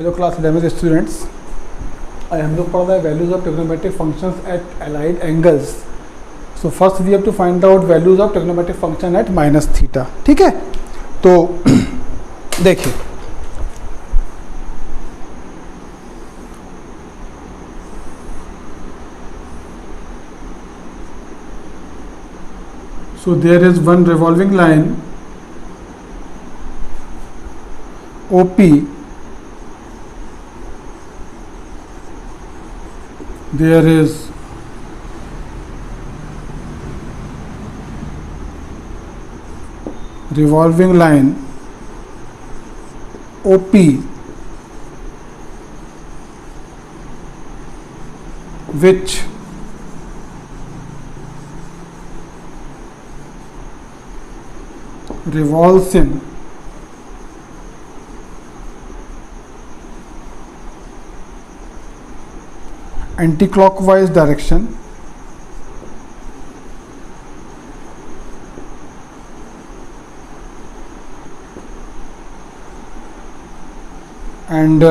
Hello class 11 students, आज हम लोग पढ़ रहे हैं values of trigonometric functions at allied angles. So first we have to find out values of trigonometric function at minus theta. ठीक है, तो देखिए so there is one revolving line OP, there is revolving line OP which revolves in anti-clockwise direction and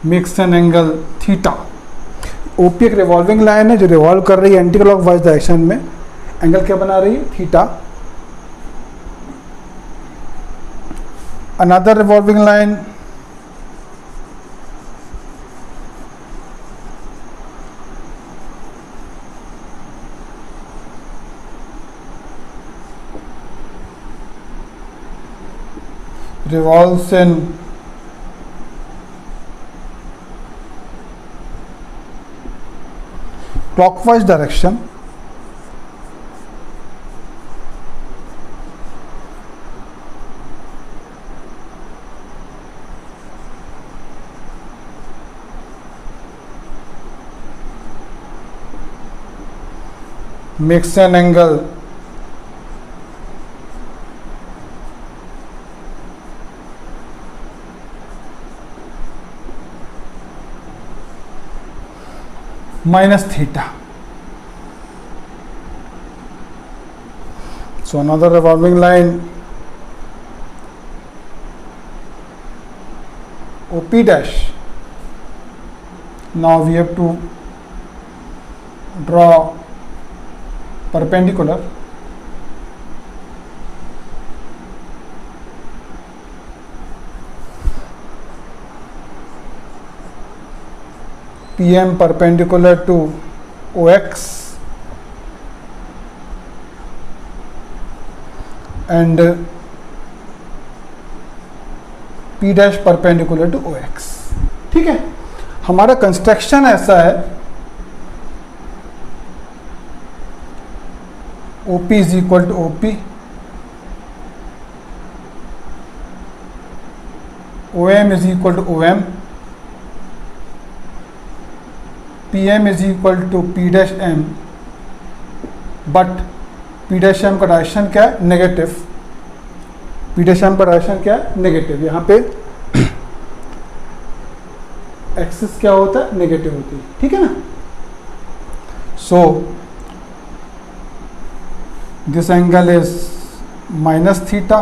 makes an angle theta। OP एक revolving line है जो revolve कर रही है एंटी क्लॉकवाइज डायरेक्शन में, एंगल क्या बना रही है? Theta. Another revolving line revolves in clockwise direction makes an angle minus theta। So another revolving line OP dash, now we have to draw perpendicular PM perpendicular to OX and P dash perpendicular to OX। ठीक है, हमारा construction ऐसा है OP is equal to OP, OM is equal to OM, PM is equal to P dash M, but P dash M का direction क्या है? Negative. P dash M का direction क्या है? नेगेटिव। यहाँ पे एक्सिस क्या होता है? नेगेटिव होती है। ठीक है ना। So this angle is minus theta.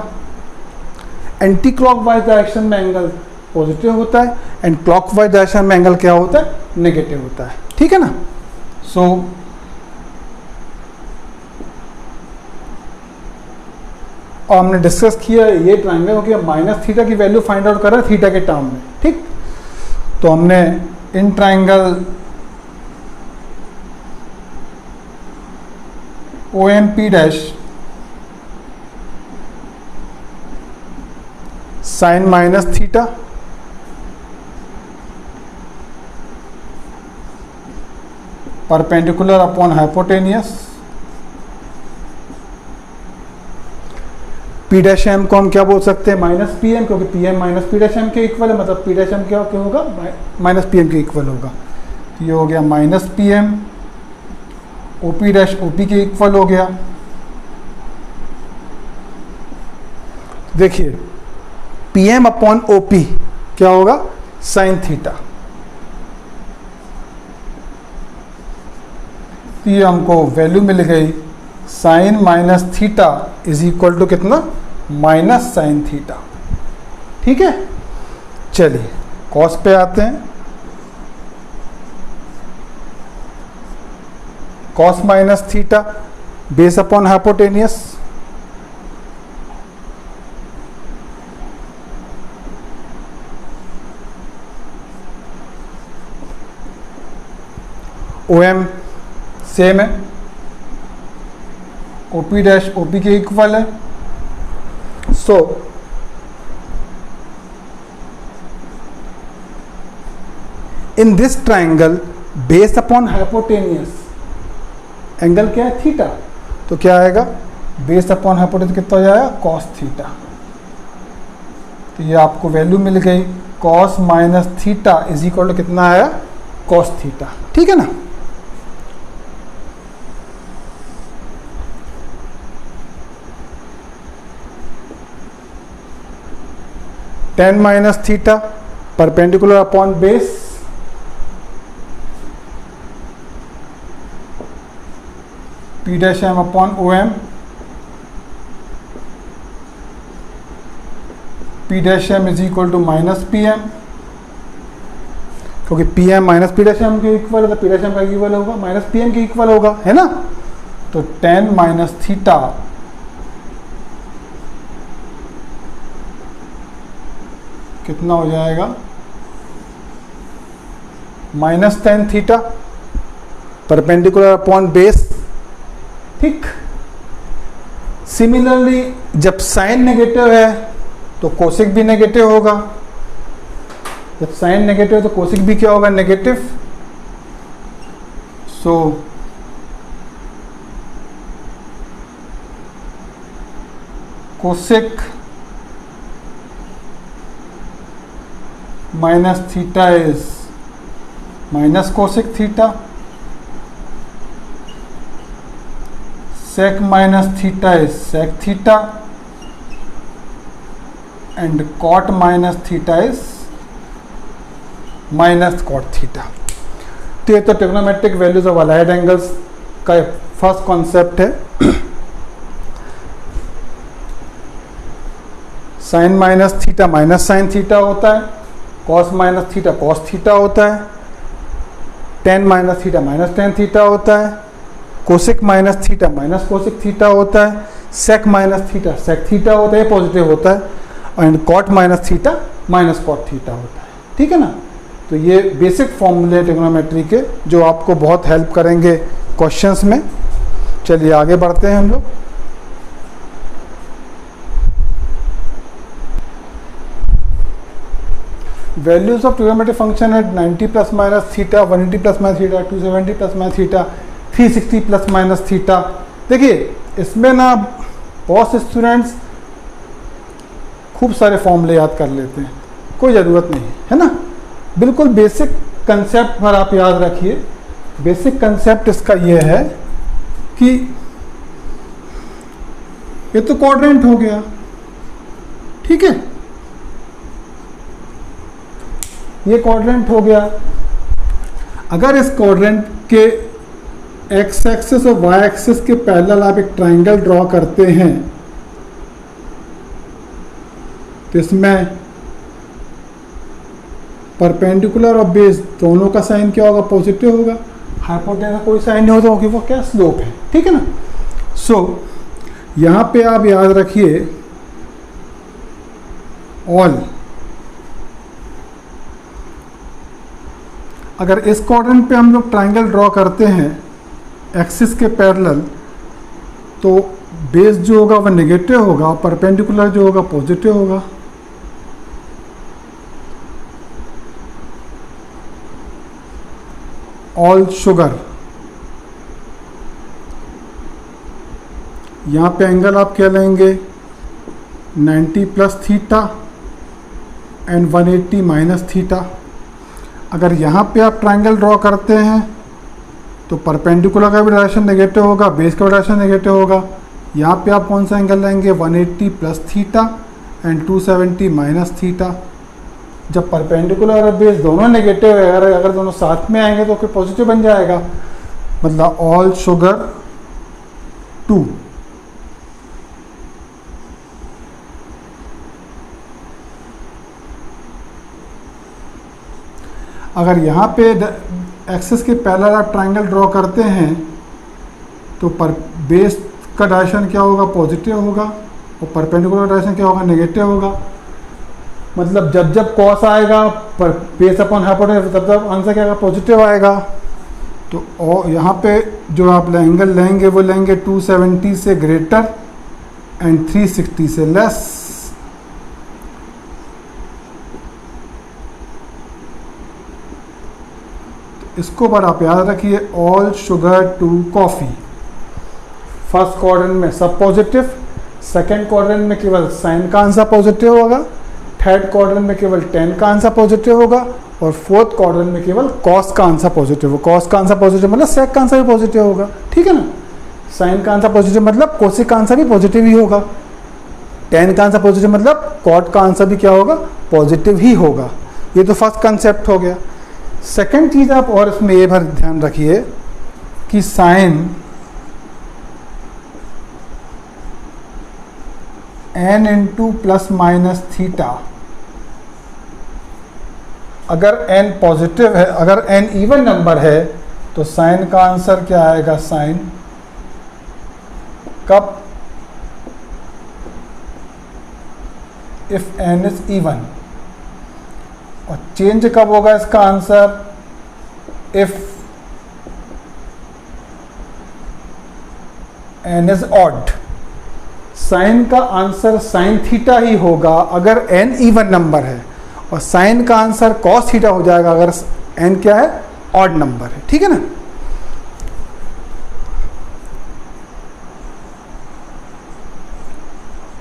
Anti clockwise direction में एंगल पॉजिटिव होता है एंड क्लॉकवाइज डायरेक्शन में एंगल क्या होता है? नेगेटिव होता है। ठीक है ना। सो और हमने डिस्कस किया ये ट्रायंगल हो गया, माइनस थीटा की वैल्यू फाइंड आउट कर रहा है थीटा के टर्म में। ठीक, तो हमने in triangle OMP dash sine minus theta perpendicular upon hypotenuse, P dash M को हम क्या बोल सकते हैं? माइनस पी एम, क्योंकि P M minus P dash M के इक्वल है, मतलब पी डैश एम क्या होगा? माइनस पी एम के इक्वल होगा। तो ये हो गया minus P M, O P dash O P के इक्वल हो गया। देखिए P M upon O P क्या होगा? Sine theta. तो ये हमको वैल्यू मिल गई sine minus theta is equal to कितना, माइनस साइन थीटा। ठीक है, चलिए कॉस पे आते हैं। Cos minus theta base upon hypotenuse, OM same है, OP डैश OP के इक्वल है। So in this triangle base upon hypotenuse angle क्या है, थीटा। तो क्या आएगा, बेस अपॉन हाइपोटेनियस कितना हो जाएगा, कॉस थीटा। तो ये आपको वैल्यू मिल गई, cos minus theta is equal to कितना आया, कॉस थीटा। ठीक है ना। Ten minus theta perpendicular upon base, P dash M upon OM, P dash M is equal to minus PM, क्योंकि PM minus P dash M के equal है तो P dash M का इक्वल होगा minus PM के equal होगा, है ना। तो टेन माइनस थीटा कितना हो जाएगा, minus tan theta perpendicular upon base. ठीक, सिमिलरली जब साइन नेगेटिव है तो कोसिक भी नेगेटिव होगा, जब साइन नेगेटिव है तो कोसिक भी क्या होगा, negative. So cosec minus theta is minus cosec theta, sec minus theta is sec theta and cot minus theta is minus cot theta। तो ये तो trigonometric values of allied angles का first concept है। Sine minus theta minus sine theta होता है, cos minus theta cos theta होता है, tan minus theta minus tan theta होता है, cosec minus theta minus cosec theta होता है, sec minus theta sec theta होता है, पॉजिटिव होता है, and cot minus theta minus cot theta होता है। ठीक है ना। तो ये बेसिक फॉर्मूले ट्रिग्नोमेट्री के जो आपको बहुत हेल्प करेंगे क्वेश्चंस में। चलिए आगे बढ़ते हैं हम लोग। वैल्यूज ऑफ ट्रिग्नोमेट्रिक फंक्शन है 90 plus minus theta, 180 plus minus theta, 270 plus minus theta, 360 plus minus theta. देखिए इसमें ना बहुत से स्टूडेंट्स खूब सारे फॉर्मूले याद कर लेते हैं, कोई ज़रूरत नहीं है ना। बिल्कुल बेसिक कंसेप्ट पर आप याद रखिए। बेसिक कंसेप्ट इसका ये है कि ये तो क्वाड्रेंट हो गया, ठीक है, ये क्वाड्रेंट हो गया। अगर इस क्वाड्रेंट के एक्स एक्सिस और वाई एक्सिस के पैरेलल आप एक ट्राइंगल ड्रॉ करते हैं तो इसमें परपेंडिकुलर और बेस दोनों का साइन क्या होगा, पॉजिटिव होगा। हाइपोटेनस का कोई साइन नहीं होता क्योंकि वो क्या, स्लोप है। ठीक है ना। सो यहाँ पे आप याद रखिए ऑल, अगर इस क्वाड्रेंट पे हम लोग ट्राइंगल ड्रॉ करते हैं एक्सिस के पैरेलल तो बेस जो होगा वह नेगेटिव होगा और परपेंडिकुलर जो होगा पॉजिटिव होगा। ऑल शुगर, यहाँ पे एंगल आप क्या लेंगे 90 plus theta and 180 minus theta. अगर यहाँ पे आप ट्राइंगल ड्रॉ करते हैं तो परपेंडिकुलर का भी डायरेक्शन नेगेटिव होगा, बेस का भी डायरेक्शन नेगेटिव होगा। यहाँ पे आप कौन सा एंगल लेंगे 180 plus theta and 270 minus theta. जब परपेंडिकुलर और बेस दोनों नेगेटिव है, अगर दोनों साथ में आएंगे तो फिर पॉजिटिव बन जाएगा। मतलब ऑल शुगर 2। अगर यहाँ पे एक्सिस के पैरेलल आप ट्रायंगल ड्रॉ करते हैं तो पर बेस का डायरेक्शन क्या होगा, पॉजिटिव होगा, और परपेंडिकुलर डायरेक्शन क्या होगा, नेगेटिव होगा। मतलब जब जब कॉस आएगा पर बेस अपॉन हाइपोटेन्यूज तब तब आंसर क्या आएगा, पॉजिटिव आएगा। तो और यहाँ पे जो आप एंगल लेंगे वो लेंगे 270 से ग्रेटर एंड 360 से लेस। इसको पर आप याद रखिए, all sugar to coffee. First quadrant में सब पॉजिटिव, सेकेंड क्वाड्रेंट में केवल साइन का आंसर पॉजिटिव होगा, थर्ड क्वाड्रेंट में केवल टेन का आंसर पॉजिटिव होगा, और फोर्थ क्वाड्रेंट में केवल कॉस का आंसर पॉजिटिव होगा। कॉस का आंसर पॉजिटिव मतलब सेक का आंसर भी पॉजिटिव होगा, ठीक है ना। साइन का आंसर पॉजिटिव मतलब कोसिक का आंसर भी पॉजिटिव ही होगा। टेन का आंसर पॉजिटिव मतलब कॉट का आंसर भी क्या होगा, पॉजिटिव ही होगा। ये तो फर्स्ट कंसेप्ट हो गया। सेकेंड चीज़ आप और इसमें ये भर ध्यान रखिए कि sine n into plus minus theta, अगर n पॉजिटिव है, अगर n इवन नंबर है तो साइन का आंसर क्या आएगा, साइन कब, इफ n इज इवन। और चेंज कब होगा इसका answer, if n is odd. Sine का आंसर साइन थीटा ही होगा अगर n इवन नंबर है, और साइन का आंसर कॉस थीटा हो जाएगा अगर n क्या है, ऑड नंबर है, ठीक है ना।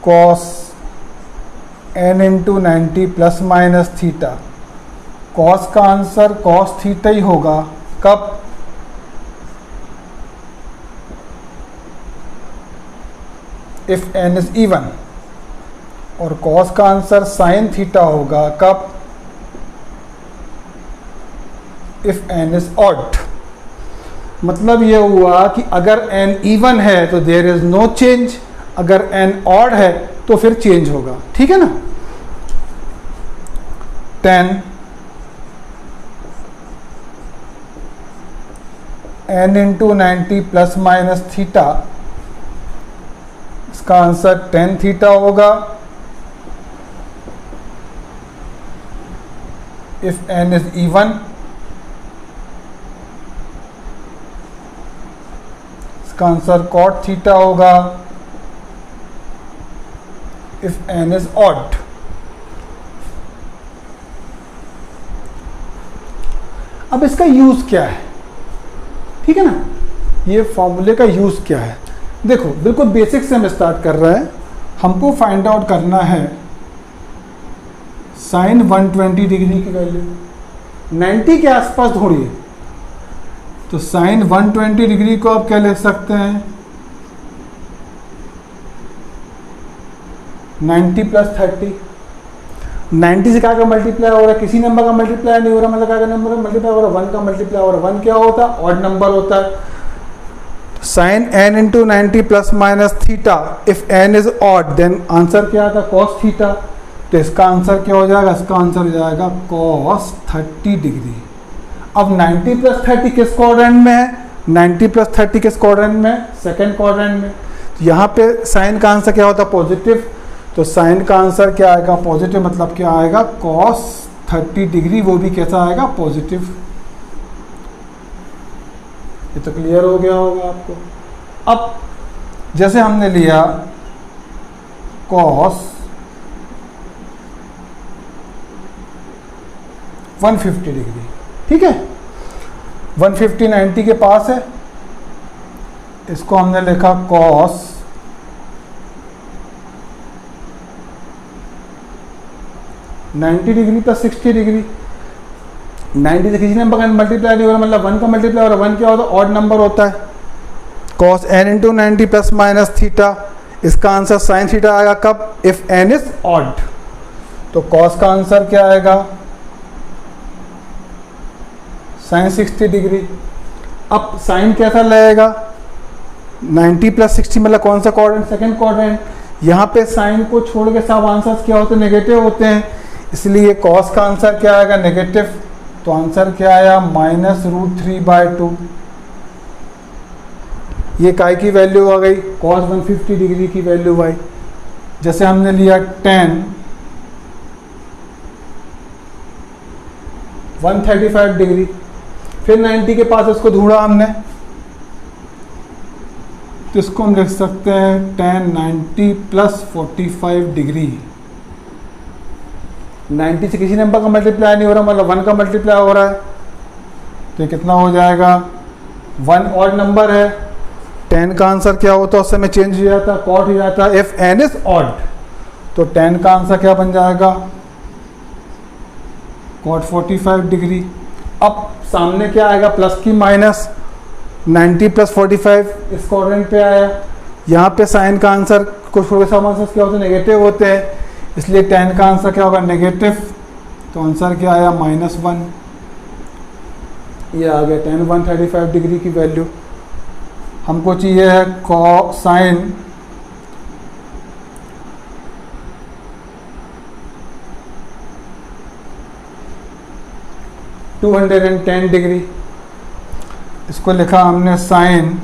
Cos n into 90 plus minus theta, cos का आंसर कॉस थीटा ही होगा कब, इफ n इज इवन, और कॉस का आंसर साइन थीटा होगा कब, इफ n इज ऑड। मतलब ये हुआ कि अगर n इवन है तो देयर इज नो चेंज, अगर n ऑड है तो फिर चेंज होगा, ठीक है ना। 10 n into 90 plus minus theta, इसका आंसर 10 थीटा होगा इफ n इज इवन। इसका आंसर cot थीटा होगा इफ n इज ऑड। अब इसका यूज क्या है, ठीक है ना, ये फॉर्मूले का यूज क्या है। देखो बिल्कुल बेसिक से हम स्टार्ट कर रहे हैं। हमको फाइंड आउट करना है साइन 120 डिग्री की वैल्यू 90 के आसपास ढूंढिए। तो साइन 120 डिग्री को आप क्या लिख सकते हैं, 90 प्लस 30। 90 से क्या का मल्टीप्लाई हो रहा है, किसी नंबर का मल्टीप्लाई नहीं हो रहा, मतलब क्या का नंबर का मल्टीप्लाई हो रहा है, 1 का मल्टीप्लाई हो रहा है। 1 क्या होता है, ऑड नंबर होता है। Sine n into 90 plus minus theta, if n is odd then answer क्या आता है, कॉस थीटा। तो इसका आंसर क्या हो जाएगा, इसका आंसर हो जाएगा कॉस 30 डिग्री। अब 90 प्लस 30 किस क्वाड्रेंट में है, 90 प्लस 30 किस क्वाड्रेंट में, सेकेंड क्वाड्रेंट में। तो यहाँ पे साइन का आंसर क्या होता है, पॉजिटिव। तो साइन का आंसर क्या आएगा, पॉजिटिव, मतलब क्या आएगा, कॉस 30 डिग्री, वो भी कैसा आएगा, पॉजिटिव। ये तो क्लियर हो गया होगा आपको। अब जैसे हमने लिया कॉस 150 डिग्री, ठीक है, 150 90 के पास है, इसको हमने लिखा कॉस 90 डिग्री प्लस 60 डिग्री। 90 से किसी नंबर का मल्टीप्लाई नहीं हो रहा, मतलब 1 का मल्टीप्लाई हो रहा है। 1 क्या होता है, ऑड नंबर होता है। Cos n into 90 plus minus theta, इसका आंसर साइन थीटा आएगा कब, इफ n इज ऑड। तो कॉस का आंसर क्या आएगा, साइन 60 डिग्री। अब साइन कैसा लगेगा, 90 प्लस 60 मतलब कौन सा क्वाड्रेंट, सेकंड क्वाड्रेंट। यहाँ पे साइन को छोड़ के सब आंसर्स क्या होते हैं, नेगेटिव होते हैं, इसलिए कॉस का आंसर क्या आएगा, नेगेटिव। तो आंसर क्या आया, -√3/2। ये काय की वैल्यू आ गई, कॉस 150 डिग्री की वैल्यू आई। जैसे हमने लिया 10 135 डिग्री, फिर 90 के पास इसको ढूंढा हमने, तो इसको हम लिख सकते हैं 10 90 प्लस 45 डिग्री। 90 से किसी नंबर का मल्टीप्लाई नहीं हो रहा, मतलब 1 का मल्टीप्लाई हो रहा है, तो ये कितना हो जाएगा, 1 ऑड नंबर है। 10 का आंसर क्या होता है, उस समय चेंज हो जाता है, कॉट हो जाता है, इफ n इज ऑड, तो 10 का आंसर क्या बन जाएगा, कॉट 45 डिग्री। अब सामने क्या आएगा, प्लस की माइनस, 90 प्लस 45 इस क्वाड्रेंट पे आया। यहाँ पे साइन का आंसर कुछ थोड़े सब आंसर क्या होते हैं, नेगेटिव होते हैं, इसलिए 10 का आंसर क्या होगा, नेगेटिव। तो आंसर क्या आया, -1। ये आ गया 10 135 डिग्री की वैल्यू। हमको चाहिए है कोसाइन 210 डिग्री। इसको लिखा हमने साइन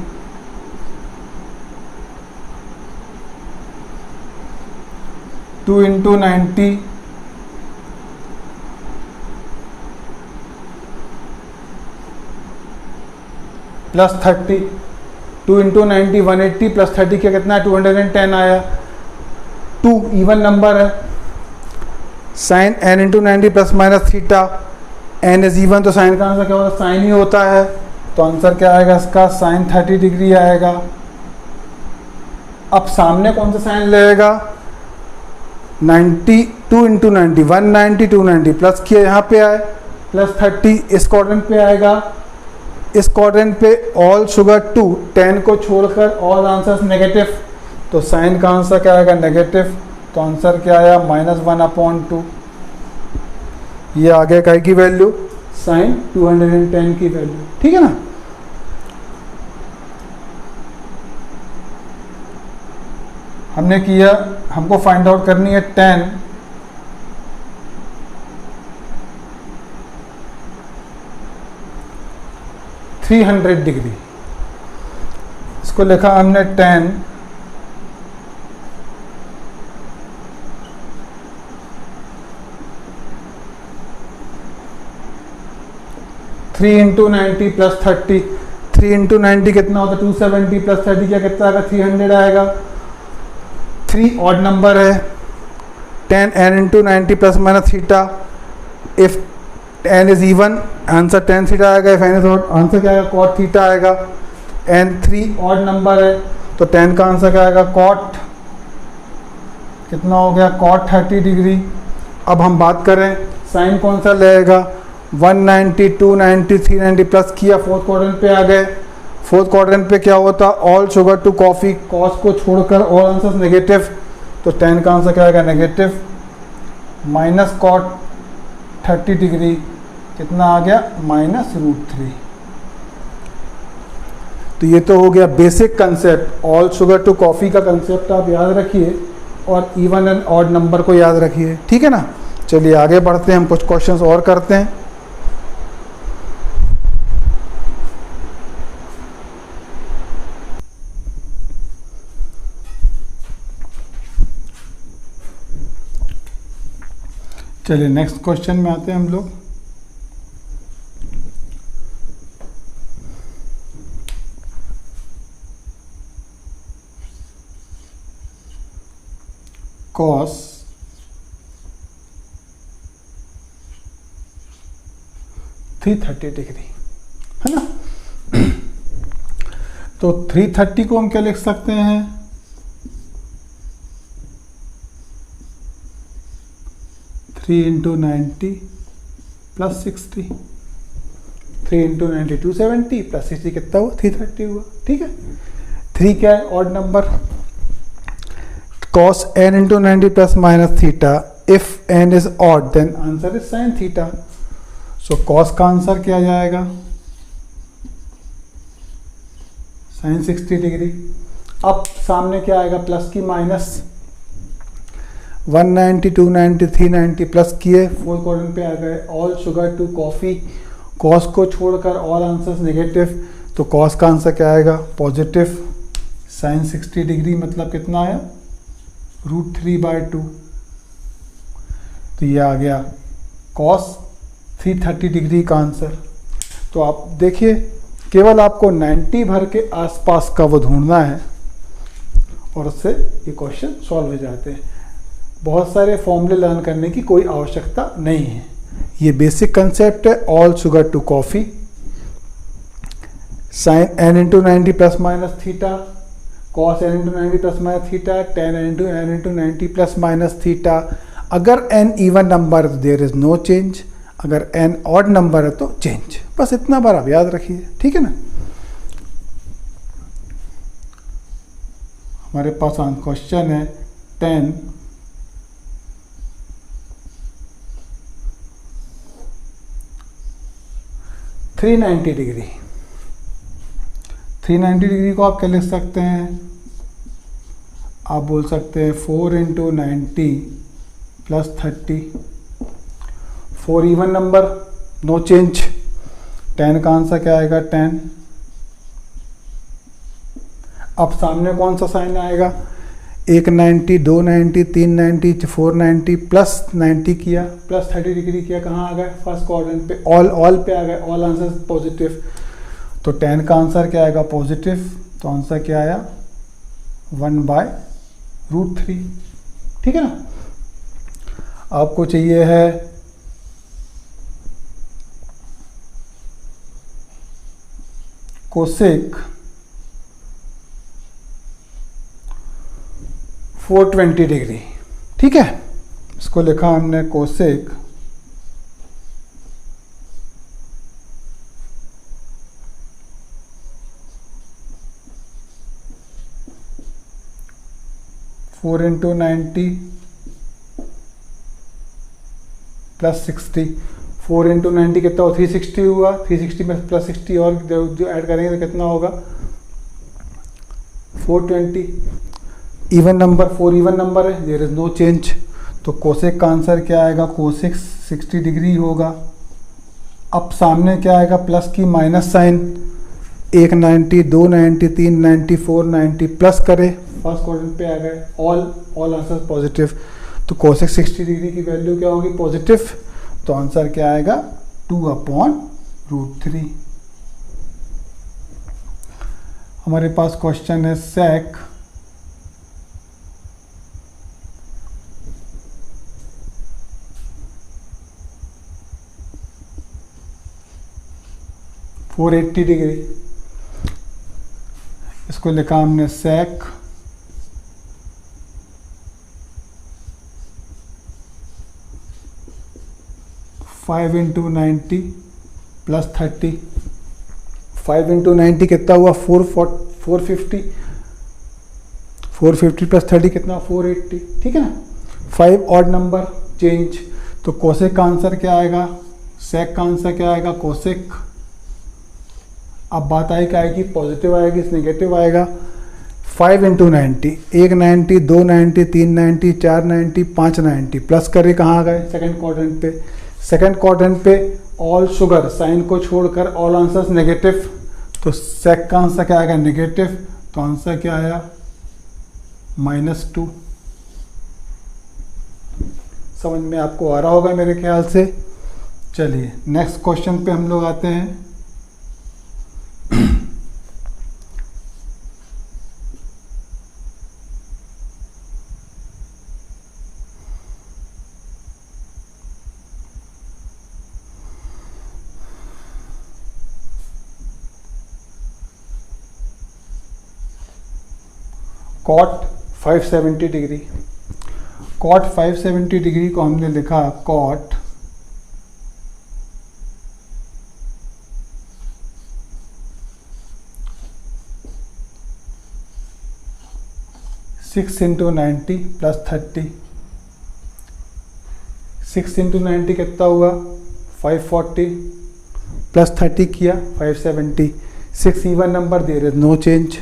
2 × 90 प्लस 30। 2 × 90 180 प्लस 30 क्या कितना है, 210 आया। 2 इवन नंबर है, sine n × 90 plus minus theta, n is even, तो साइन का आंसर क्या होगा, साइन ही होता है। तो आंसर क्या आएगा इसका, साइन 30 डिग्री आएगा। अब सामने कौन सा साइन लेगा, 90 2 × 90 190 290 प्लस किया यहाँ पे आए प्लस 30, इस क्वाड्रेंट पे आएगा। इस क्वाड्रेंट पे ऑल शुगर 2, 10 को छोड़कर ऑल आंसर्स नेगेटिव, तो साइन का आंसर क्या आएगा, नेगेटिव। तो आंसर क्या आया, -1/2। ये आ गया काय की वैल्यू, साइन 210 की वैल्यू, ठीक है ना। हमने किया, हमको फाइंड आउट करनी है 10 300 डिग्री। इसको लिखा हमने 10 3 × 90 प्लस 30। 3 × 90 कितना होता है, 270 प्लस 30 क्या कितना आएगा, 300 आएगा। 3 ऑड नंबर है, 10 n × 90 plus minus theta, if n is even answer tan theta आएगा, if n is odd answer क्या आएगा, cot थीटा आएगा। n 3 ऑड नंबर है, तो 10 का आंसर क्या आएगा, cot कितना हो गया, cot 30 डिग्री। अब हम बात करें साइन कौन सा लगेगा, 190 290 390 प्लस किया, फोर्थ क्वाड्रेंट पे आ गए। फोर्थ क्वाड्रेंट पे क्या होता, all sugar to coffee, cos को छोड़कर ऑल आंसर्स नेगेटिव, तो 10 का आंसर क्या आएगा, नेगेटिव। माइनस कॉट 30 डिग्री कितना आ गया, -√3। तो ये तो हो गया basic concept, all sugar to coffee का कंसेप्ट आप याद रखिए और इवन एंड ऑड नंबर को याद रखिए, ठीक है ना। चलिए आगे बढ़ते हैं, हम कुछ क्वेश्चंस और करते हैं। चलिए नेक्स्ट क्वेश्चन में आते हैं हम लोग। कॉस 330 डिग्री है ना। तो 330 को हम क्या लिख सकते हैं, थ्री इंटू 90 प्लस 60, 3 × 90 270 प्लस 60 कितना हुआ, 330 हुआ, ठीक है। 3 क्या है, odd number. cos n × 90 plus minus theta, if n is odd then answer is sin theta. So cos का आंसर क्या जाएगा, साइन 60 डिग्री। अब सामने क्या आएगा, प्लस की माइनस, 190, 290, 390 प्लस किए, फोर्थ क्वाड्रेंट पे आ गए। All sugar to coffee, cos को छोड़कर ऑल आंसर्स नेगेटिव, तो कॉस का आंसर क्या आएगा, पॉजिटिव। साइन 60 डिग्री मतलब कितना आया, √3/2, तो ये आ गया कॉस 330 डिग्री का आंसर। तो आप देखिए, केवल आपको 90 भर के आसपास का वो ढूंढना है और उससे ये क्वेश्चन सॉल्व हो जाते हैं। बहुत सारे फॉर्मूले लर्न करने की कोई आवश्यकता नहीं है, ये बेसिक कंसेप्ट है। All sugar to coffee, sine n × 90 plus minus theta, cos n × 90 plus minus theta, tan n × 90 plus minus theta. अगर n इवन नंबर है तो देयर इज नो चेंज, अगर n ऑड नंबर है तो change. बस इतना बार आप याद रखिए, ठीक है ना। हमारे पास क्वेश्चन है 10 390 डिग्री। 390 डिग्री को आप क्या लिख सकते हैं, आप बोल सकते हैं 4 × 90 plus 30। 4 even number, no change. 10 का आंसर क्या आएगा, 10। अब सामने कौन सा साइन आएगा, 190, 290, 390, 490 प्लस 90 किया, प्लस 30 डिग्री किया, कहाँ आ गए, फर्स्ट क्वाड्रेंट पे, ऑल पे आ गए, ऑल आंसर पॉजिटिव। तो 10 का आंसर क्या आएगा, पॉजिटिव। तो आंसर क्या आया, 1/√3, ठीक है ना। आपको चाहिए है कोसेक 420 डिग्री, ठीक है। इसको लिखा हमने कोसेक 4 × 90 प्लस 60। 4 × 90 कितना हुआ, 360 हुआ। 360 में प्लस 60 और जो ऐड करेंगे तो कितना होगा, 420। इवन नंबर, 4 इवन नंबर है, देयर इज नो चेंज। तो कोसेक का आंसर क्या आएगा, कोसेक 60 डिग्री होगा। अब सामने क्या आएगा, प्लस की माइनस साइन, 190, 290, 390, 490 प्लस करे, फर्स्ट क्वाड्रेंट पे आ गए, ऑल आंसर पॉजिटिव। तो कोसेक 60 डिग्री की वैल्यू क्या होगी, पॉजिटिव। तो आंसर क्या आएगा, 2/√3। हमारे पास क्वेश्चन है सेक 480 डिग्री। इसको लिखा हमने सेक 5 × 90 प्लस 30। 5 × 90 कितना हुआ, 450। 450 प्लस 30 कितना, 480, ठीक है ना। 5 ऑड नंबर, चेंज। तो कोसेक का आंसर क्या आएगा, सेक का आंसर क्या आएगा, कोसेक। अब बात आई क्या आएगी, पॉजिटिव आएगी, नेगेटिव आएगा। 5 × 90, 190, 290, 390, 490, 590 प्लस करे, कहाँ आ गए, सेकंड क्वाड्रेंट पे। सेकंड क्वाड्रेंट पे ऑल शुगर, साइन को छोड़कर ऑल आंसर्स नेगेटिव। तो सेक का आंसर क्या आएगा, नेगेटिव। तो आंसर क्या आया, -2। समझ में आपको आ रहा होगा मेरे ख्याल से। चलिए नेक्स्ट क्वेश्चन पे हम लोग आते हैं। Cot 570 degree. कॉट 570 डिग्री को हमने लिखा कॉट 6 × 90 प्लस 30। 6 × 90 कितना हुआ, 540 प्लस 30 किया, 570। 6 even number, there is no change.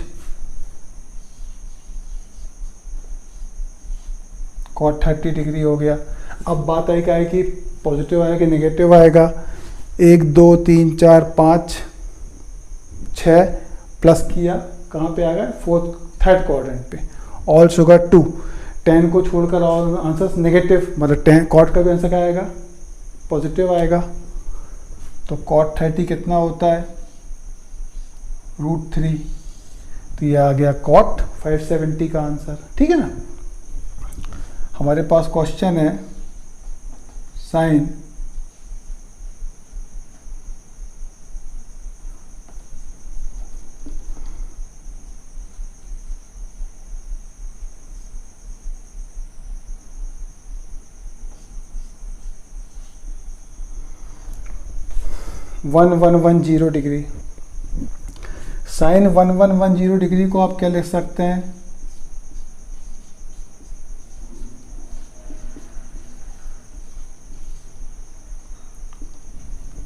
cot 30 degree हो गया. अब बात आई क्या है कि पॉजिटिव आएगा कि नेगेटिव आएगा. 1 2 3 4 5 6 प्लस किया, कहाँ पे आ गया, थर्ड क्वाड्रेंट पे. All sugar 2. 10 को छोड़कर ऑल आंसर नेगेटिव, मतलब 10 कॉट का भी आंसर क्या आएगा, पॉजिटिव आएगा. तो cot 30 कितना होता है, √3. तो ये आ गया cot 570 का आंसर. ठीक है ना. हमारे पास क्वेश्चन है साइन 1110 डिग्री. साइन 1110 डिग्री को आप क्या लिख सकते हैं,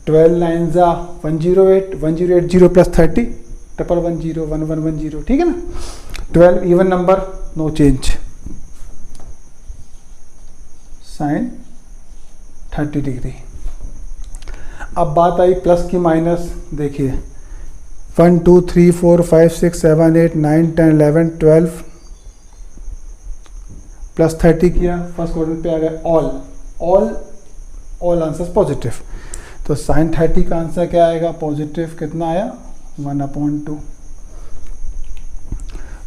ट्वेल्व नाइन ज़ा 108, 1080 प्लस 30, 1110 1110. ठीक है ना. 12 even number, no change. Sine 30 degree. अब बात आई प्लस की माइनस. देखिए 1 2 3 4 5 6 7 8 9 10 11 12 प्लस 30 किया, फर्स्ट क्वाड्रेंट पे आ गया ऑल आंसर्स पॉजिटिव. तो साइन 30 का आंसर क्या आएगा, पॉजिटिव. कितना आया, 1/2.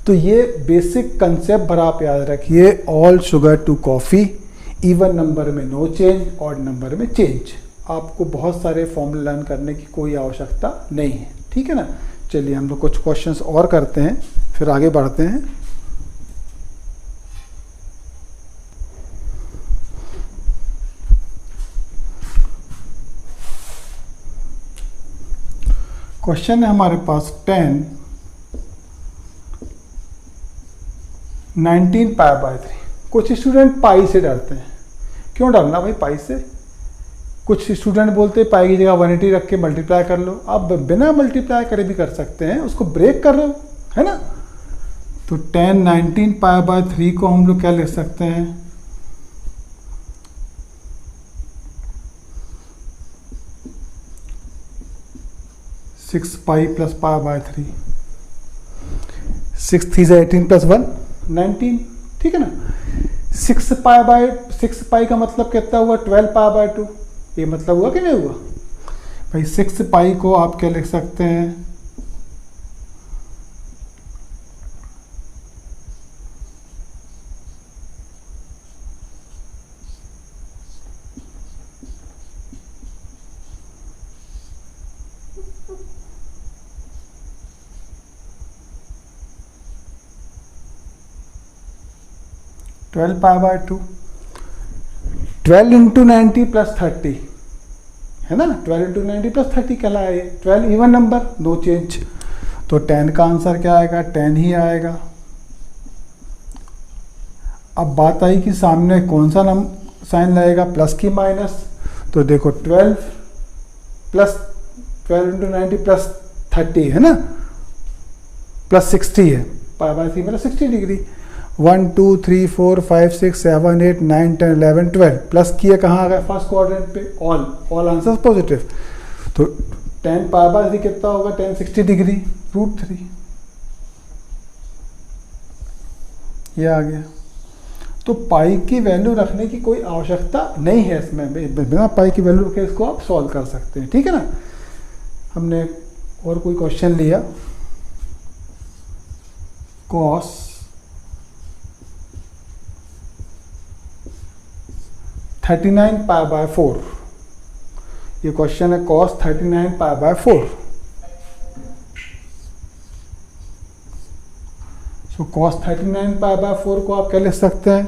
तो ये बेसिक कंसेप्ट भरा आप याद रखिए. All sugar to coffee, even number में नो चेंज, ऑड नंबर में चेंज. आपको बहुत सारे फॉर्मूले लर्न करने की कोई आवश्यकता नहीं है. ठीक है ना. चलिए हम लोग कुछ क्वेश्चंस और करते हैं, फिर आगे बढ़ते हैं. क्वेश्चन है हमारे पास 10 19 π/3. कुछ स्टूडेंट पाई से डरते हैं. क्यों डरना भाई पाई से. कुछ स्टूडेंट बोलते हैं पाई की जगह 180 रख के मल्टीप्लाई कर लो. आप बिना मल्टीप्लाई करे भी कर सकते हैं, उसको ब्रेक कर रहे हो, है ना. तो 10 19 π/3 को हम लोग क्या लिख सकते हैं, सिक्स पाई प्लस π/3. 6 3 × 18 प्लस 1 19. ठीक है ना. 6 पाई का मतलब कितना हुआ, 12 π/2. ये मतलब हुआ कि नहीं हुआ भाई. 6 पाई को आप क्या लिख सकते हैं, ट्वेल्व π/2. 12 × 90 प्लस 30 है ना. 12 × 90 प्लस 30 कहलाया ये. 12 इवन नंबर, नो चेंज. तो 10 का आंसर क्या आएगा, 10 ही आएगा. अब बात आई कि सामने कौन सा साइन लगेगा, प्लस की माइनस. तो देखो 12 × 90 प्लस 30 है ना, प्लस 60 है. π/3 मतलब 60 डिग्री. 1 2 3 4 5 6 7 8 9 10 11 12 प्लस किया, कहाँ आ गया, फर्स्ट क्वाड्रेंट पे. All answers positive. तो 10 π/3 कितना होगा, 10 60 डिग्री, √3. ये आ गया. तो पाई की वैल्यू रखने की कोई आवश्यकता नहीं है इसमें. बिना पाई की वैल्यू रखे इसको आप सॉल्व कर सकते हैं. ठीक है ना. हमने और कोई क्वेश्चन लिया, cos 39 π/4. ये क्वेश्चन है cos 39 π/4. सो cos 39 π/4 को आप क्या लिख सकते हैं,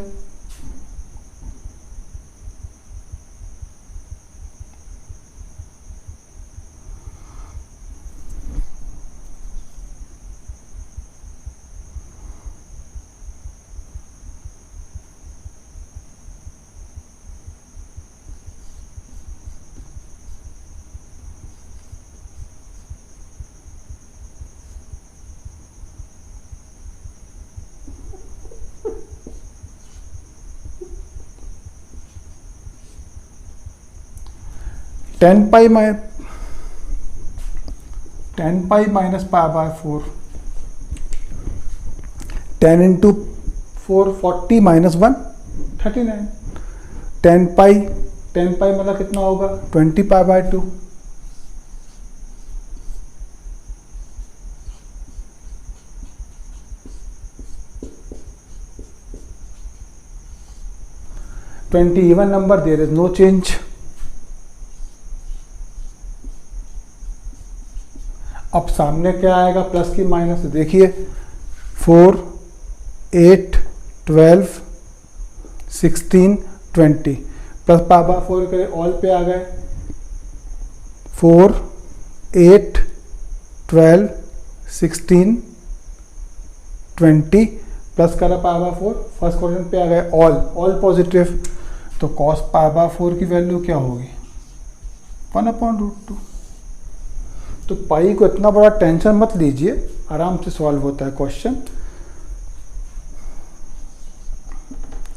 10 pi minus pi by 4, 10 into 4 40 minus 1 39, 10 pi मतलब कितना होगा 20 pi by 2, even number, there is no change. अब सामने क्या आएगा प्लस की माइनस, देखिए 4 8 12 16 20 प्लस पाई बाय 4 करे ऑल पे आ गए, 4 8 12 16 20 प्लस करा पाई बाय 4, फर्स्ट क्वाड्रेंट पे आ गए ऑल पॉजिटिव, तो कॉस पाई बाय 4 की वैल्यू क्या होगी 1/√2। तो पाई को इतना बड़ा टेंशन मत लीजिए, आराम से सॉल्व होता है क्वेश्चन।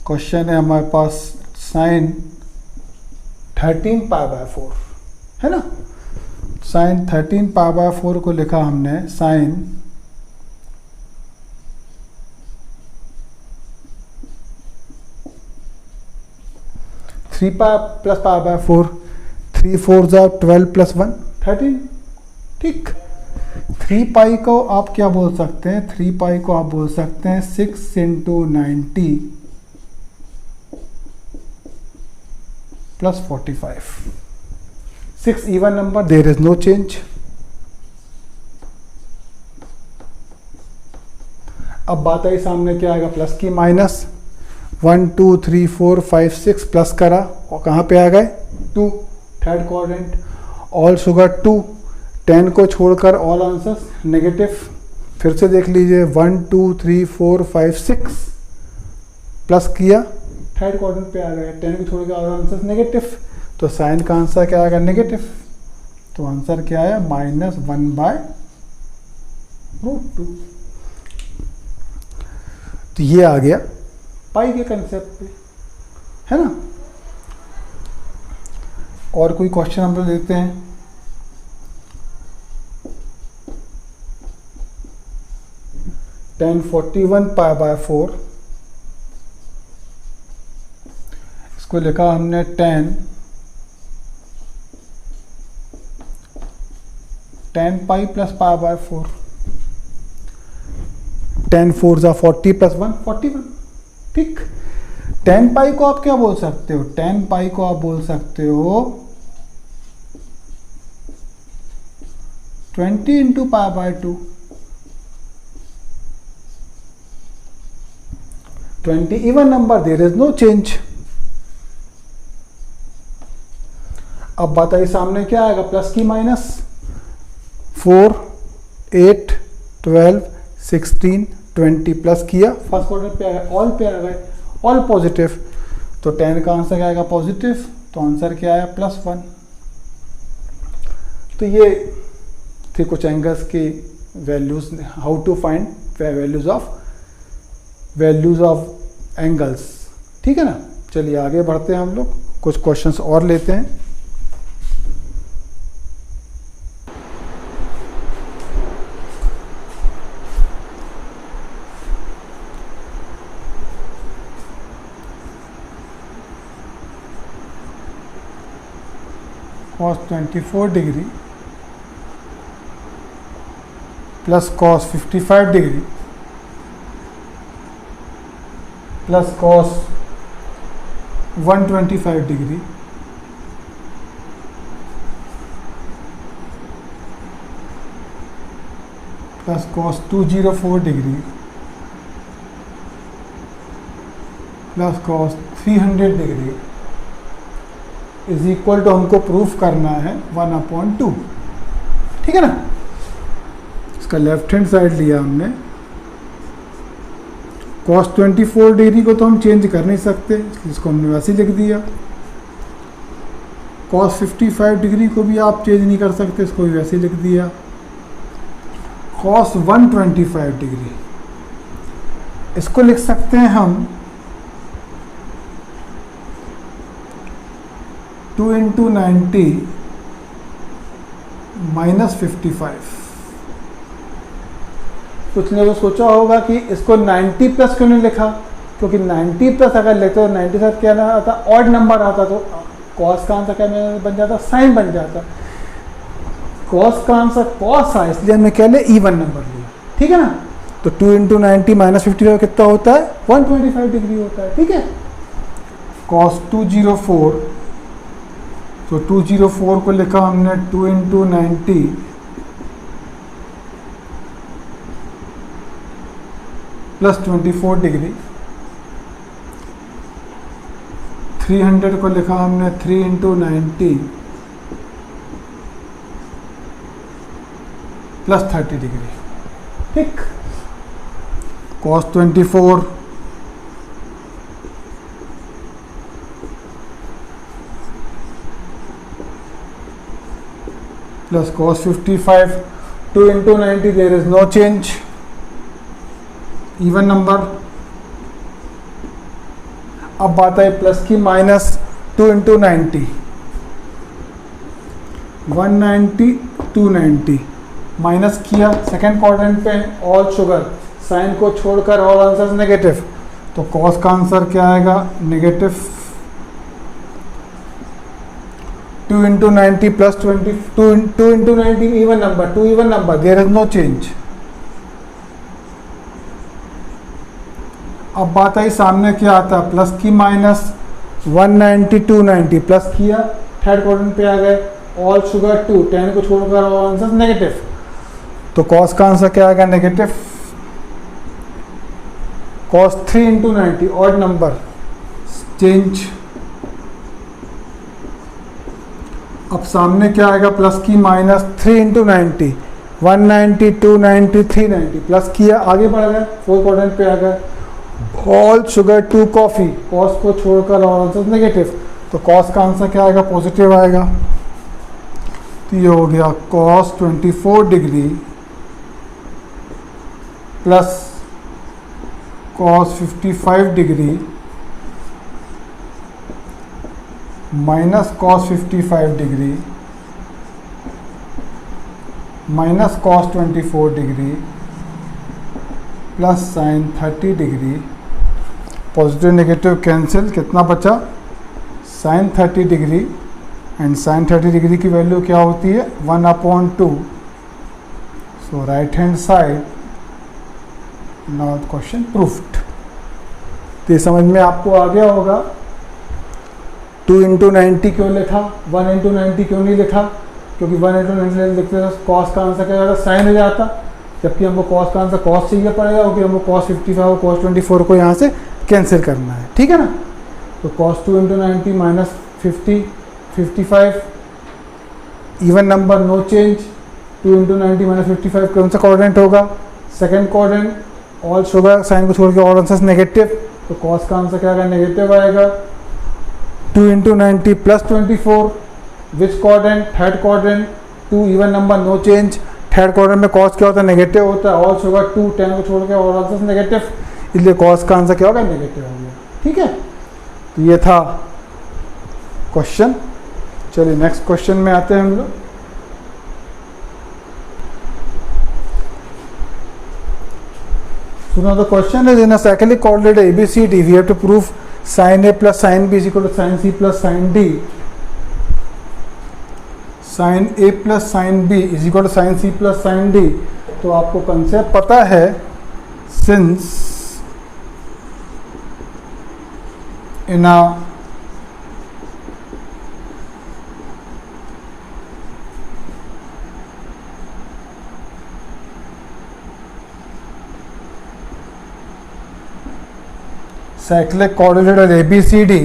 क्वेश्चन है हमारे पास साइन 13 पाई बाय 4 है ना, साइन 13 पाई बाय 4 को लिखा हमने sine 3 pi plus pi by 4, 3 4 जा 12 प्लस 1 13, ठीक। 3 पाई को आप क्या बोल सकते हैं, 3 पाई को आप बोल सकते हैं 6 into 90 plus 45, 6 even number, there is no change. अब बात आई सामने क्या आएगा प्लस की माइनस, 1 2 3 4 5 6 प्लस करा और कहाँ पे आ गए 2, थर्ड क्वाड्रेंट, ऑल शुगर 2, 10 को छोड़कर ऑल आंसर्स नेगेटिव। फिर से देख लीजिए 1 2 3 4 5 6 प्लस किया, थर्ड क्वाड्रेंट पे आ गए, 10 को छोड़कर ऑल आंसर्स नेगेटिव, तो साइन का आंसर क्या आएगा नेगेटिव, तो आंसर क्या है -1/√2। तो ये आ गया पाई के कंसेप्ट पे, है ना। और कोई क्वेश्चन हम लोग देखते हैं। tan 41 पाई बाय 4, इसको लिखा हमने tan pi plus pi by 4, 10 4 जा 40 प्लस 1 41, ठीक। tan पाई को आप क्या बोल सकते हो, tan पाई को आप बोल सकते हो 20 into pi by 2, 20 even number, there is no change. अब बताइए सामने क्या आएगा प्लस की माइनस, 4 8 12 16 20 प्लस किया, फर्स्ट क्वाड्रेंट पे आ गए, ऑल पे आ गए, ऑल पॉजिटिव, तो 10 का आंसर क्या आएगा पॉजिटिव, तो आंसर क्या आया +1। तो ये थे कुछ एंगल्स की values, how to find values of angles, ठीक है ना। चलिए आगे बढ़ते हैं हम लोग, कुछ क्वेश्चंस और लेते हैं। cos 24 degree plus cos 55 degree plus cos 125 degree plus cos 204 degree plus cos 300 degree is equal to, हमको प्रूफ करना है 1/2, ठीक है ना। इसका लेफ्ट हैंड साइड लिया हमने, cos 24 डिग्री को तो हम चेंज कर नहीं सकते, इसको हमने वैसे ही लिख दिया। cos 55 डिग्री को भी आप चेंज नहीं कर सकते, इसको भी वैसे ही लिख दिया। cos 125 डिग्री, इसको लिख सकते हैं हम 2 × 90 -55। कुछ ने वो सोचा होगा कि इसको 90 प्लस क्यों नहीं लिखा, क्योंकि 90 प्लस अगर लिखते तो 90 साथ क्या ना आता, ऑड नंबर आता, तो कॉस का आंसर क्या बन जाता, साइन बन जाता। कॉस का आंसर कॉस है, इसलिए हमने क्या लिया, इवन नंबर लिया, ठीक है ना। तो 2 × 90 -55 कितना होता है, 125 डिग्री होता है, ठीक है। cos 204, तो 204 को लिखा हमने 2 × 90 प्लस 24 डिग्री। 300 को लिखा हमने 3 × 90 प्लस 30 डिग्री, ठीक। cos 24 plus cos 55, 2 × 90, there is no change, even number. अब बात है प्लस की माइनस, 2 × 90, 190, 290, माइनस किया, सेकेंड क्वाड्रेंट पे ऑल शुगर, साइन को छोड़कर ऑल आंसर्स नेगेटिव, तो कॉस का आंसर क्या आएगा, negative 2 × 90 plus 20, 2 × 90 even number, 2 even number, there is no change. अब बात आई सामने क्या आता है, प्लस की माइनस, 190, 290, प्लस किया, थर्ड क्वाड्रेंट पे आ गए, ऑल शुगर 2, 10 को छोड़कर ऑल आंसर्स नेगेटिव, तो कॉस का आंसर क्या आएगा, negative cos 3 × 90, odd number, change. अब सामने क्या आएगा, प्लस की माइनस, 3 × 90, 190, 290, 390, प्लस किया, आगे बढ़ गए, फोर्थ क्वाड्रेंट पे आ गए, ऑल शुगर 2 कॉफ़ी, कॉस को छोड़कर और आंसर नेगेटिव, तो कॉस का आंसर क्या आएगा, पॉजिटिव आएगा। तो ये हो गया cos 24 degree plus cos 55 degree minus cos 55 degree minus cos 24 degree plus sine 30 degree, positive negative cancel, कितना बचा, sine 30 degree, and sine 30 degree की वैल्यू क्या होती है, 1/2। So right hand side, now question proofed. तो ये समझ में आपको आ गया होगा 2 × 90 क्यों लिखा, 1 × 90 क्यों नहीं लिखा, क्योंकि 1 × 90 लिखते तो कॉस का आंसर क्या जाता, साइन हो जाता, जबकि हमको कॉस का आंसर कॉस चाहिए पड़ेगा, क्योंकि हमको cos 55 और cos 24 को यहाँ से कैंसिल करना है, ठीक है ना। तो cos 2 × 90 minus 55, even number, no change, 2 × 90 minus 55 कौन सा क्वाड्रेंट होगा, second quadrant, all sugar, sine को छोड़ के ऑल आंसर्स नेगेटिव, तो cos का आंसर क्या आएगा, नेगेटिव आएगा। 2 × 90 प्लस 24, which quadrant, third quadrant, 2 even number, no change, third quadrant में cos क्या होता है, नेगेटिव होता है, ऑल शुगर 2, 10 को छोड़ के ऑल आंसर्स नेगेटिव, इसलिए cos का आंसर क्या होगा, नेगेटिव हो गया, ठीक है। तो ये था क्वेश्चन। चलिए नेक्स्ट क्वेश्चन में आते हैं हम लोग। So now the question is, in a cyclic coordinate ABCD, we have to prove sin A plus sin B is equal to sin C plus sin D. Sin A plus sin B is equal to sin C plus sin D. तो आपको concept पता है, since in a cyclic coordinate ABCD,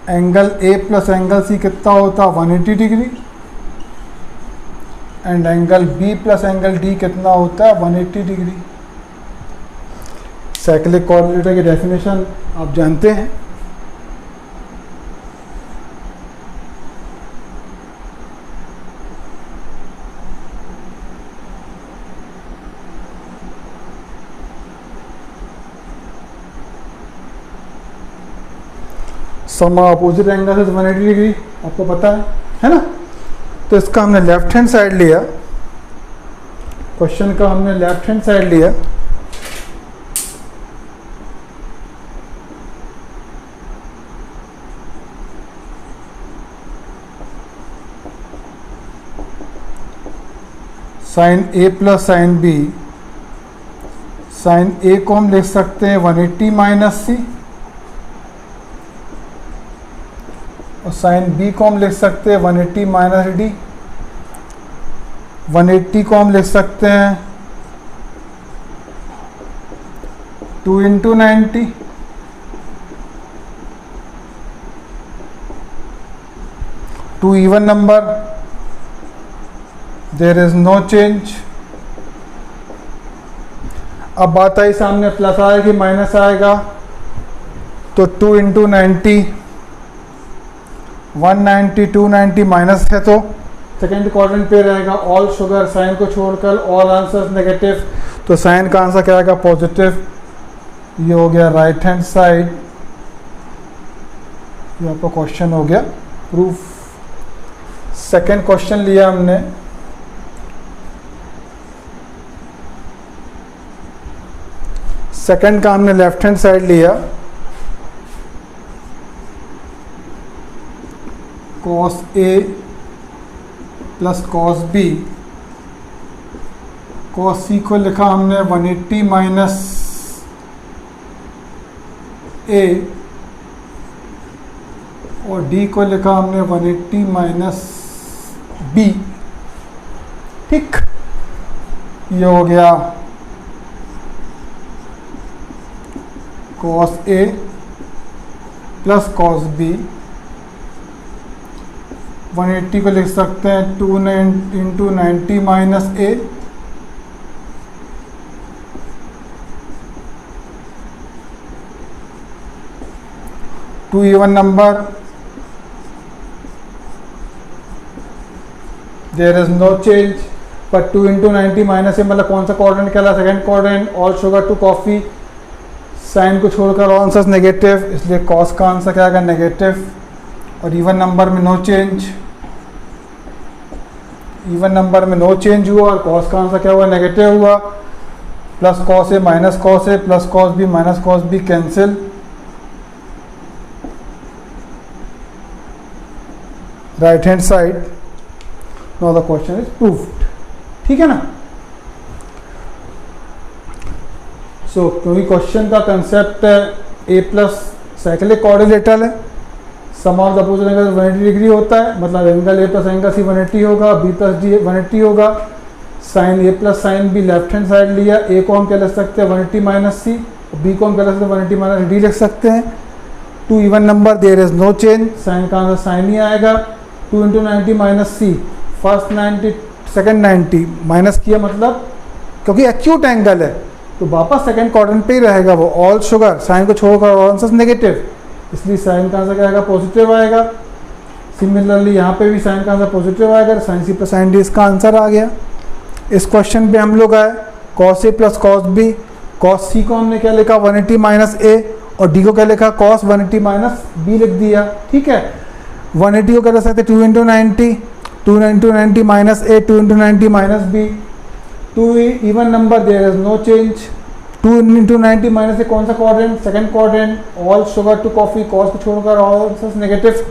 angle A plus angle C कितना होता है, 180 degree, and angle B plus angle D कितना होता है, 180 डिग्री। साइक्लिक कोऑर्डिनेटर की डेफिनेशन आप जानते हैं, सम अपोजिट एंगल है 180 डिग्री, आपको पता है ना। तो इसका हमने लेफ्ट हैंड साइड लिया, क्वेश्चन का हमने लेफ्ट हैंड साइड लिया, sign A plus sine B, sign ए को हम लिख सकते हैं 180 माइनस सी, और साइन बी को हम लिख सकते हैं 180 माइनस डी। 180 को हम लिख सकते हैं 2 into 90, two even number, there is no change. अब बात आई सामने प्लस आएगी माइनस आएगा, तो 2 इंटू 90 190, 290 माइनस है तो सेकेंड क्वाड्रेंट पे रहेगा ऑल शुगर, साइन को छोड़कर ऑल आंसर्स नेगेटिव, तो साइन का आंसर क्या आएगा पॉजिटिव। ये हो गया राइट हैंड साइड, ये आपका क्वेश्चन हो गया प्रूफ। सेकेंड क्वेश्चन लिया हमने, सेकेंड का हमने लेफ्ट हैंड साइड लिया, cos A plus cos B, cos C को लिखा हमने 180 माइनस A, और D को लिखा हमने 180 माइनस B। ठीक, ये हो गया cos A plus cos B। 180 को लिख सकते हैं 2 into 90 minus A, two even number, there is no change, पर 2 इंटू 90 माइनस ए मतलब कौन सा क्वाड्रेंट कहला, second quadrant, all sugar to coffee, sine को छोड़कर ऑल आंसर्स नेगेटिव, इसलिए कॉस का आंसर क्या आएगा नेगेटिव। और इवन नंबर में नो चेंज, इवन नंबर में नो चेंज हुआ और कॉस का आंसर क्या हुआ नेगेटिव हुआ। Plus cos A minus cos A plus cos B minus cos B cancel, right hand side, now the question is proved. ठीक है ना। सो क्योंकि क्वेश्चन का concept A plus cyclic coordinator है, sum of the opposite angle 180 degree होता है, मतलब angle A plus angle C 180 होगा, बी प्लस डी 180 होगा। Sine A plus sine B left hand side लिया, ए को हम क्या लिख सकते हैं 180 माइनस सी, बी को हम क्या लिख सकते हैं 180 माइनस डी लिख सकते हैं। Two even number, there is no change, sine का आंसर साइन ही आएगा। 2 into 90 minus C, first 90 second 90 minus किया, मतलब क्योंकि एक्यूट एंगल है तो वापस सेकेंड क्वाड्रेंट पे ही रहेगा वो, ऑल शुगर, साइन को छोड़कर ऑल आंसर्स नेगेटिव, इसलिए साइन का आंसर क्या आएगा पॉजिटिव आएगा। सिमिलरली यहाँ पे भी साइन का आंसर पॉजिटिव आएगा, sine C plus sine D इसका आंसर आ गया। इस क्वेश्चन पे हम लोग आए cos A plus cos B, cos C को हमने क्या लिखा 180 माइनस ए, और डी को क्या लिखा कॉस 180 माइनस बी लिख दिया। ठीक है, 180 को क्या लिख सकते 2 into 90, 2 into 90 minus A, 2 into 90 minus B, two even number, there is no change. 2 into 90 minus A कौन सा quadrant, second quadrant, all sugar to coffee, cos को छोड़कर ऑल आंसर्स नेगेटिव,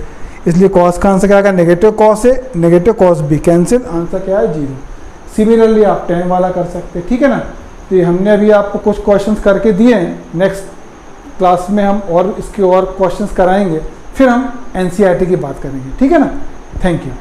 इसलिए कॉस का आंसर क्या आएगा negative cos A negative cos B, cancel, answer क्या है 0। सिमिलरली आप 10 वाला कर सकते हैं। ठीक है ना। तो ये हमने अभी आपको कुछ क्वेश्चंस करके दिए हैं, नेक्स्ट क्लास में हम और इसके और क्वेश्चंस कराएंगे, फिर हम एनसीईआरटी की बात करेंगे। ठीक है ना। Thank you.